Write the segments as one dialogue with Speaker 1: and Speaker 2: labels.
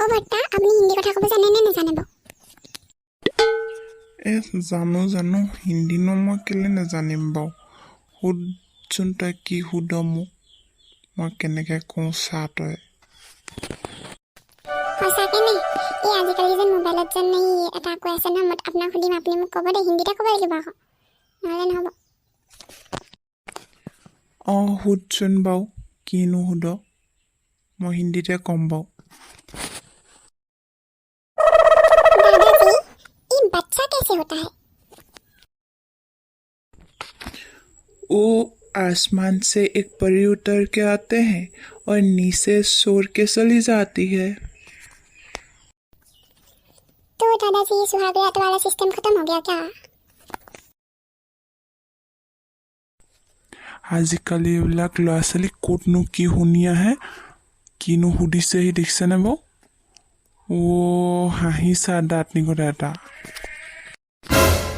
Speaker 1: অ বৰ্তা আপুনি হিন্দী কথা ক'ব জানে নে নাজানে বাৰু
Speaker 2: জানো হিন্দীনো মই কেলে নাজানিম বাৰু সুধচোন তই কি সুধ মোক মই কেনেকৈ কওঁ চা তই
Speaker 1: সঁচাকে নে এই আজিকালি যে মোবাইলত যেন এই এটা কৈ আছে নহয় মই আপোনাক সুধিম আপুনি মোক ক'ব দেই হিন্দীতে ক'ব লাগিব আকৌ নহ'লে নহ'ব
Speaker 2: সুধচোন বাৰু কিনো সুধ মই হিন্দীতে ক'ম বাৰু
Speaker 1: दादाजी ये बच्चा कैसे होता है
Speaker 2: वो आसमान से एक परी उतर के आते हैं और नीचे सोर के चली जाती है
Speaker 1: तो दादाजी ये सुहाग रात वाला सिस्टम खत्म हो गया क्या
Speaker 2: আজিকালি এইবিলাক ল'ৰা ছোৱালী ক'তনো কি শুনি আহে কিনো সুধিছে সি দেখিছেনে বাৰু হাঁহিছা দাঁত নিগতে এটা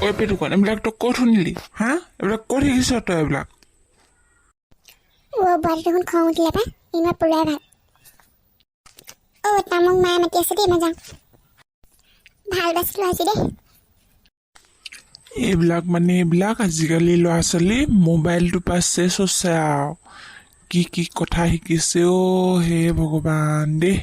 Speaker 2: ঐ পেটুকণ এইবিলাক তই ক'ত শুনিলি হা এইবিলাক ক'ত শিকিছ তই এইবিলাক
Speaker 1: বল দেখোন খং উঠিলে পাই ইমান পলোৱাই ভাল তামোক মায়ে মাতি আছে দেই মই যাওঁ ভাল বাছি লৈছে দেই
Speaker 2: এইবিলাক আজিকালি ল'ৰা ছোৱালী মোবাইলটো পাইছে চছে আৰু কি কথা শিকিছে হে ভগৱান দেই